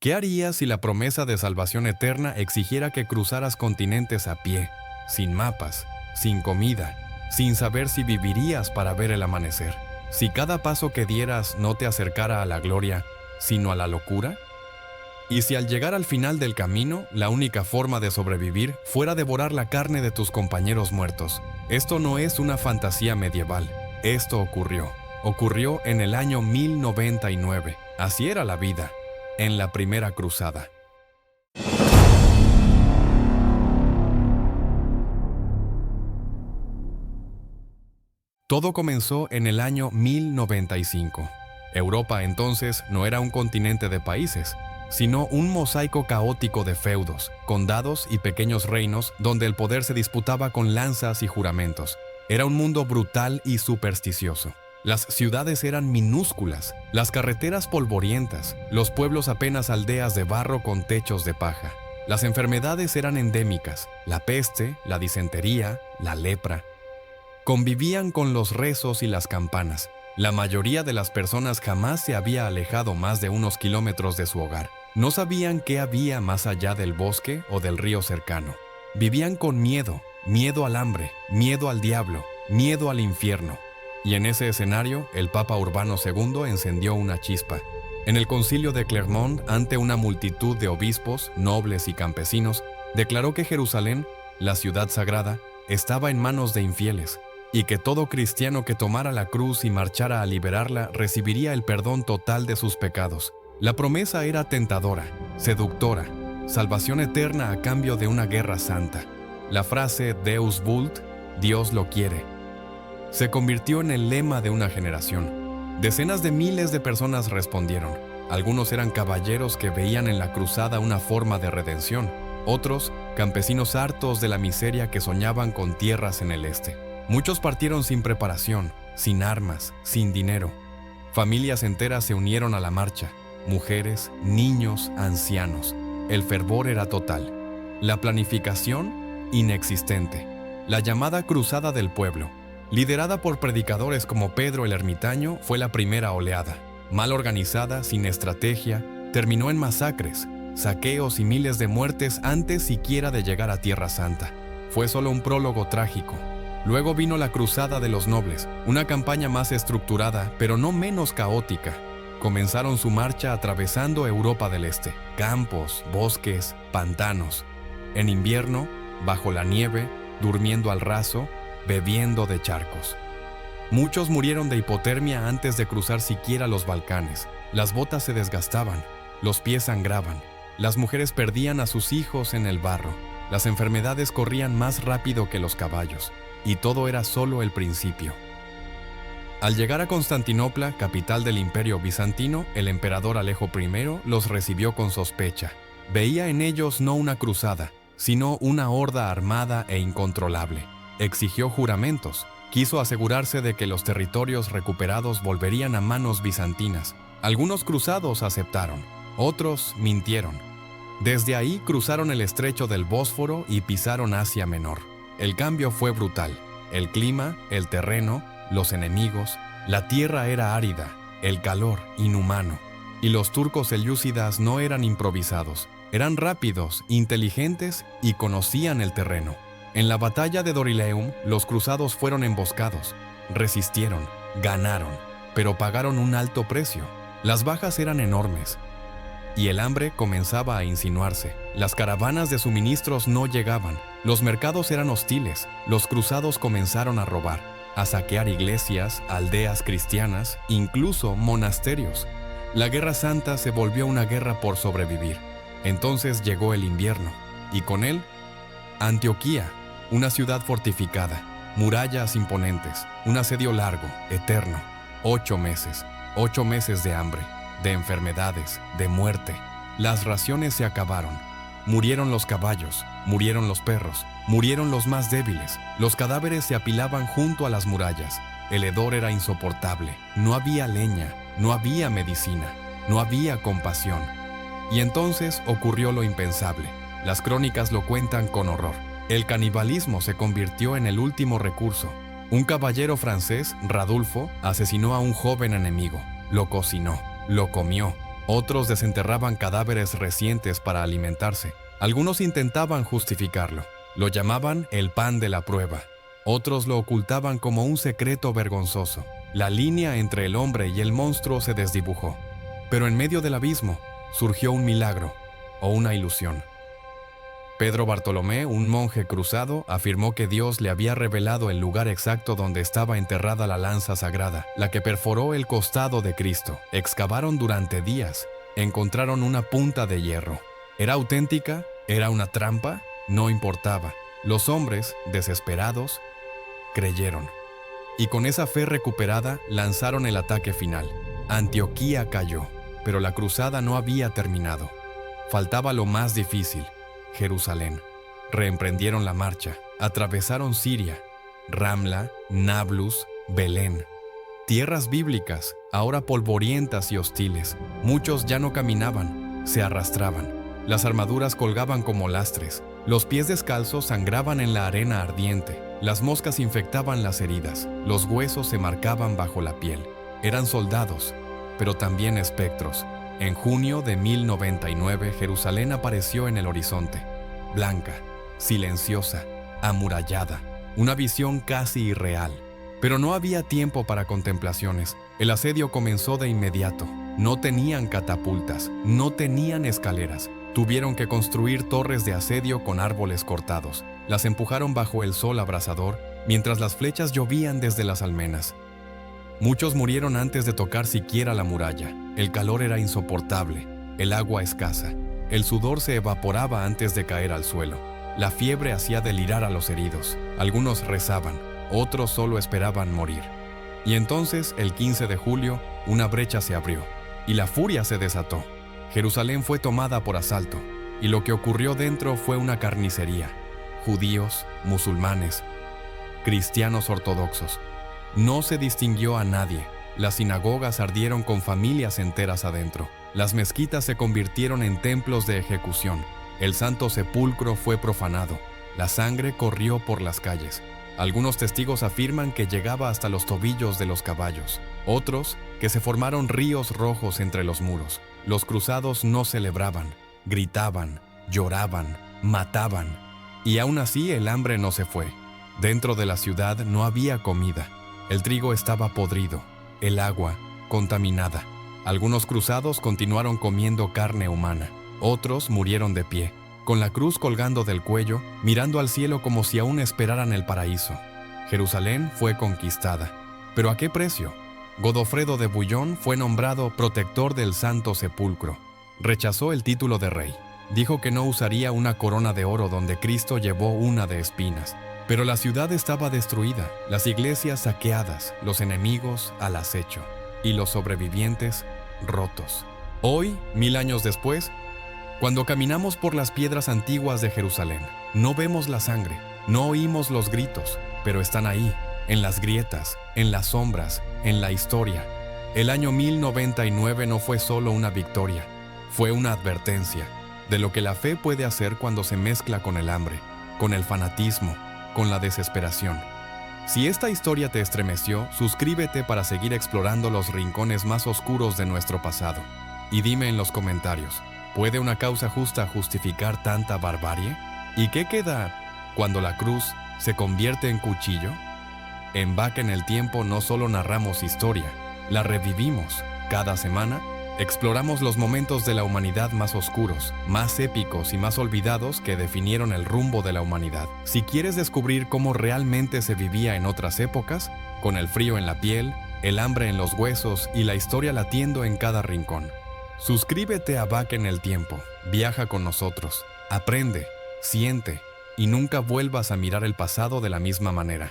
¿Qué harías si la promesa de salvación eterna exigiera que cruzaras continentes a pie, sin mapas, sin comida, sin saber si vivirías para ver el amanecer? Si cada paso que dieras no te acercara a la gloria, sino a la locura? ¿Y si al llegar al final del camino, la única forma de sobrevivir fuera devorar la carne de tus compañeros muertos? Esto no es una fantasía medieval. Esto ocurrió. Ocurrió en el año 1099. Así era la vida, en la primera cruzada. Todo comenzó en el año 1095. Europa entonces no era un continente de países, sino un mosaico caótico de feudos, condados y pequeños reinos donde el poder se disputaba con lanzas y juramentos. Era un mundo brutal y supersticioso. Las ciudades eran minúsculas, las carreteras polvorientas, los pueblos apenas aldeas de barro con techos de paja. Las enfermedades eran endémicas, la peste, la disentería, la lepra. Convivían con los rezos y las campanas. La mayoría de las personas jamás se había alejado más de unos kilómetros de su hogar. No sabían qué había más allá del bosque o del río cercano. Vivían con miedo, miedo al hambre, miedo al diablo, miedo al infierno. Y en ese escenario, el Papa Urbano II encendió una chispa. En el concilio de Clermont, ante una multitud de obispos, nobles y campesinos, declaró que Jerusalén, la ciudad sagrada, estaba en manos de infieles, y que todo cristiano que tomara la cruz y marchara a liberarla recibiría el perdón total de sus pecados. La promesa era tentadora, seductora, salvación eterna a cambio de una guerra santa. La frase Deus vult, Dios lo quiere, se convirtió en el lema de una generación. Decenas de miles de personas respondieron. Algunos eran caballeros que veían en la cruzada una forma de redención. Otros, campesinos hartos de la miseria que soñaban con tierras en el este. Muchos partieron sin preparación, sin armas, sin dinero. Familias enteras se unieron a la marcha. Mujeres, niños, ancianos. El fervor era total. La planificación, inexistente. La llamada Cruzada del Pueblo, liderada por predicadores como Pedro el Ermitaño, fue la primera oleada. Mal organizada, sin estrategia, terminó en masacres, saqueos y miles de muertes antes siquiera de llegar a Tierra Santa. Fue solo un prólogo trágico. Luego vino la Cruzada de los Nobles, una campaña más estructurada, pero no menos caótica. Comenzaron su marcha atravesando Europa del Este, campos, bosques, pantanos. En invierno, bajo la nieve, durmiendo al raso, bebiendo de charcos. Muchos murieron de hipotermia antes de cruzar siquiera los Balcanes. Las botas se desgastaban, los pies sangraban, las mujeres perdían a sus hijos en el barro, las enfermedades corrían más rápido que los caballos, y todo era solo el principio. Al llegar a Constantinopla, capital del Imperio Bizantino, el emperador Alejo I los recibió con sospecha. Veía en ellos no una cruzada, sino una horda armada e incontrolable. Exigió juramentos. Quiso asegurarse de que los territorios recuperados volverían a manos bizantinas. Algunos cruzados aceptaron, otros mintieron. Desde ahí cruzaron el estrecho del Bósforo y pisaron Asia Menor. El cambio fue brutal. El clima, el terreno, los enemigos, la tierra era árida, el calor inhumano. Y los turcos selyúcidas no eran improvisados. Eran rápidos, inteligentes y conocían el terreno. En la batalla de Dorileum, los cruzados fueron emboscados, resistieron, ganaron, pero pagaron un alto precio. Las bajas eran enormes, y el hambre comenzaba a insinuarse. Las caravanas de suministros no llegaban, los mercados eran hostiles, los cruzados comenzaron a robar, a saquear iglesias, aldeas cristianas, incluso monasterios. La Guerra Santa se volvió una guerra por sobrevivir. Entonces llegó el invierno, y con él, Antioquía, una ciudad fortificada, murallas imponentes, un asedio largo, eterno, 8 meses de hambre, de enfermedades, de muerte. Las raciones se acabaron. Murieron los caballos, murieron los perros, murieron los más débiles. Los cadáveres se apilaban junto a las murallas. El hedor era insoportable. No había leña, no había medicina, no había compasión. Y entonces ocurrió lo impensable. Las crónicas lo cuentan con horror. El canibalismo se convirtió en el último recurso. Un caballero francés, Radulfo, asesinó a un joven enemigo. Lo cocinó, lo comió. Otros desenterraban cadáveres recientes para alimentarse. Algunos intentaban justificarlo. Lo llamaban el pan de la prueba. Otros lo ocultaban como un secreto vergonzoso. La línea entre el hombre y el monstruo se desdibujó. Pero en medio del abismo surgió un milagro o una ilusión. Pedro Bartolomé, un monje cruzado, afirmó que Dios le había revelado el lugar exacto donde estaba enterrada la lanza sagrada, la que perforó el costado de Cristo. Excavaron durante días. Encontraron una punta de hierro. ¿Era auténtica? ¿Era una trampa? No importaba. Los hombres, desesperados, creyeron. Y con esa fe recuperada, lanzaron el ataque final. Antioquía cayó, pero la cruzada no había terminado. Faltaba lo más difícil: Jerusalén. Reemprendieron la marcha, atravesaron Siria, Ramla, Nablus, Belén. Tierras bíblicas, ahora polvorientas y hostiles. Muchos ya no caminaban, se arrastraban. Las armaduras colgaban como lastres. Los pies descalzos sangraban en la arena ardiente. Las moscas infectaban las heridas. Los huesos se marcaban bajo la piel. Eran soldados, pero también espectros. En junio de 1099, Jerusalén apareció en el horizonte. Blanca, silenciosa, amurallada. Una visión casi irreal. Pero no había tiempo para contemplaciones. El asedio comenzó de inmediato. No tenían catapultas, no tenían escaleras. Tuvieron que construir torres de asedio con árboles cortados. Las empujaron bajo el sol abrasador, mientras las flechas llovían desde las almenas. Muchos murieron antes de tocar siquiera la muralla. El calor era insoportable, el agua escasa. El sudor se evaporaba antes de caer al suelo. La fiebre hacía delirar a los heridos. Algunos rezaban, otros solo esperaban morir. Y entonces, el 15 de julio, una brecha se abrió, y la furia se desató. Jerusalén fue tomada por asalto, y lo que ocurrió dentro fue una carnicería. Judíos, musulmanes, cristianos ortodoxos. No se distinguió a nadie. Las sinagogas ardieron con familias enteras adentro. Las mezquitas se convirtieron en templos de ejecución. El Santo Sepulcro fue profanado. La sangre corrió por las calles. Algunos testigos afirman que llegaba hasta los tobillos de los caballos. Otros, que se formaron ríos rojos entre los muros. Los cruzados no celebraban, gritaban, lloraban, mataban. Y aún así el hambre no se fue. Dentro de la ciudad no había comida. El trigo estaba podrido, el agua contaminada. Algunos cruzados continuaron comiendo carne humana. Otros murieron de pie, con la cruz colgando del cuello, mirando al cielo como si aún esperaran el paraíso. Jerusalén fue conquistada. ¿Pero a qué precio? Godofredo de Bouillon fue nombrado protector del Santo Sepulcro. Rechazó el título de rey. Dijo que no usaría una corona de oro donde Cristo llevó una de espinas. Pero la ciudad estaba destruida, las iglesias saqueadas, los enemigos al acecho y los sobrevivientes rotos. Hoy, 1000 años después, cuando caminamos por las piedras antiguas de Jerusalén, no vemos la sangre, no oímos los gritos, pero están ahí, en las grietas, en las sombras, en la historia. El año 1099 no fue solo una victoria, fue una advertencia de lo que la fe puede hacer cuando se mezcla con el hambre, con el fanatismo, con la desesperación. Si esta historia te estremeció, suscríbete para seguir explorando los rincones más oscuros de nuestro pasado. Y dime en los comentarios, ¿puede una causa justa justificar tanta barbarie? ¿Y qué queda cuando la cruz se convierte en cuchillo? En Vaca en el Tiempo no solo narramos historia, la revivimos. Cada semana exploramos los momentos de la humanidad más oscuros, más épicos y más olvidados que definieron el rumbo de la humanidad. Si quieres descubrir cómo realmente se vivía en otras épocas, con el frío en la piel, el hambre en los huesos y la historia latiendo en cada rincón, suscríbete a Vaca en el Tiempo, viaja con nosotros, aprende, siente y nunca vuelvas a mirar el pasado de la misma manera.